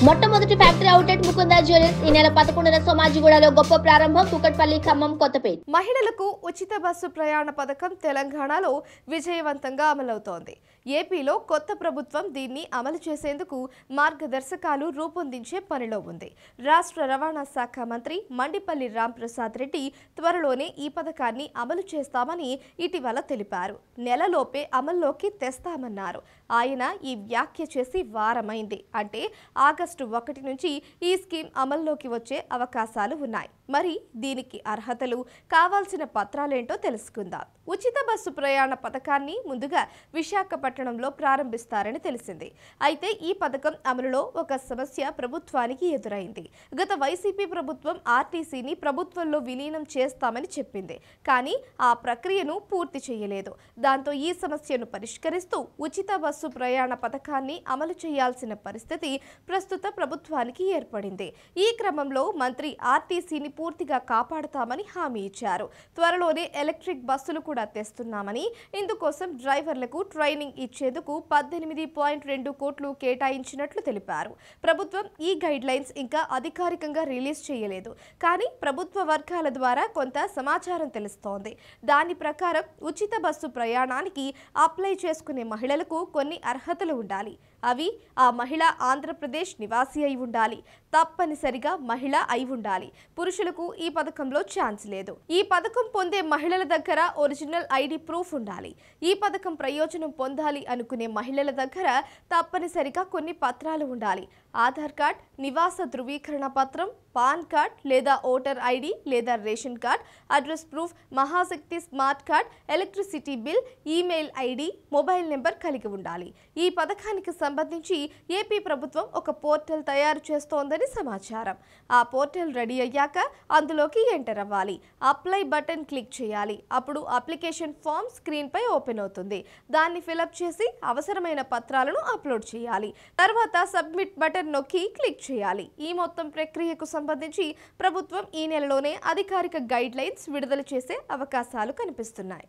మొట్టమొదటి factory outlet Mukunda jewellers ఈ నెల 11న సోమాజిగూడలో గొప్ప ప్రారంభం. కూకట్పల్లి, ఖమ్మం, కొత్తపేట. మహిళలకు ఉచిత బస్సు ప్రయాణ పథకం తెలంగాణలో విజయవంతంగా అమలవుతోంది. ఏపీలో కొత్త ప్రభుత్వం దీన్ని అమలు చేసేందుకు మార్గదర్శకాలు రూపొందించే పనిలో ఉంది. రాష్ట్ర రవాణా శాఖ మంత్రి మండిపల్లి రాంప్రసాద్ రెడ్డి త్వరలోనే ఈ పథకాన్ని అమలు చేస్తామని ఇటీవల తెలిపారు. నెలలోపే అమల్లోకి తెస్తామన్నారు. ఆయన ఈ వ్యాఖ్య చేసి వారమైంది. అంటే ఆగస్టు 1 నుంచి ఈ స్కీమ్ అమల్లోకి వచ్చే అవకాశాలు ఉన్నాయి. మరి దీనికి అర్హతలు, కావాల్సిన పత్రాలేంటో తెలుసుకుందాం. ఉచిత బస్సు ప్రయాణ పథకాన్ని ముందుగా విశాఖపట్నంలో ప్రారంభిస్తారని తెలిసింది. అయితే ఈ పథకం అమలులో ఒక సమస్య ప్రభుత్వానికి ఎదురైంది. గత వైసీపీ ప్రభుత్వం ఆర్టీసీని ప్రభుత్వంలో విలీనం చేస్తామని చెప్పింది. కానీ ఆ ప్రక్రియను పూర్తి చేయలేదు. దాంతో ఈ సమస్యను పరిష్కరిస్తూ ఉచిత బస్సు ప్రయాణ పథకాన్ని అమలు చేయాల్సిన పరిస్థితి ప్రస్తుత ప్రభుత్వానికి ఏర్పడింది. ఈ క్రమంలో మంత్రి ఆర్టీసీని పూర్తిగా కాపాడుతామని హామీ ఇచ్చారు. త్వరలోనే ఎలక్ట్రిక్ బస్సులు కూడా తెస్తున్నామని, ఇందుకోసం డ్రైవర్లకు ట్రైనింగ్ ఇచ్చేందుకు 18.2 కోట్లు కేటాయించినట్లు తెలిపారు. ప్రభుత్వం ఈ గైడ్ లైన్స్ ఇంకా అధికారికంగా రిలీజ్ చేయలేదు. కానీ ప్రభుత్వ వర్గాల ద్వారా కొంత సమాచారం తెలుస్తోంది. దాని ప్రకారం ఉచిత బస్సు ప్రయాణానికి అప్లై చేసుకునే మహిళలకు కొన్ని అర్హతలు ఉండాలి. అవి ఆ మహిళ ఆంధ్రప్రదేశ్ నివాసి అయి ఉండాలి. తప్పనిసరిగా మహిళ అయి ఉండాలి. పురుషులకు ఈ పథకంలో ఛాన్స్ లేదు. ఈ పథకం పొందే మహిళల దగ్గర ఒరిజినల్ ఐడి ప్రూఫ్ ఉండాలి. ఈ పథకం ప్రయోజనం పొందాలి అనుకునే మహిళల దగ్గర తప్పనిసరిగా కొన్ని పత్రాలు ఉండాలి. ఆధార్ కార్డ్, నివాస ధృవీకరణ పత్రం, పాన్ కార్డ్ లేదా ఓటర్ ఐడి లేదా ration card, address proof, Mahashakti smart card, electricity bill, email ID, mobile number కలిగి ఉండాలి. ఈ పథకానికి సంబంధించి ఏపీ ప్రభుత్వం ఒక పోర్టల్ తయారు చేస్తోందని సమాచారం. ఆ పోర్టల్ రెడీ అయ్యాక అందులోకి ఎంటర్ అవ్వాలి. అప్లై బటన్ క్లిక్ చేయాలి. అప్పుడు అప్లికేషన్ ఫామ్ స్క్రీన్ పై ఓపెన్ అవుతుంది. దాన్ని ఫిలప్ చేసి అవసరమైన పత్రాలను అప్లోడ్ చేయాలి. తర్వాత సబ్మిట్ బటన్ నొక్కి క్లిక్ చేయాలి. ఈ మొత్తం ప్రక్రియకు సంబంధించి ప్రభుత్వం ఈ నెలలోనే అధికారిక గైడ్ లైన్స్ విడుదల చేసే అవకాశాలు కనిపిస్తున్నాయి.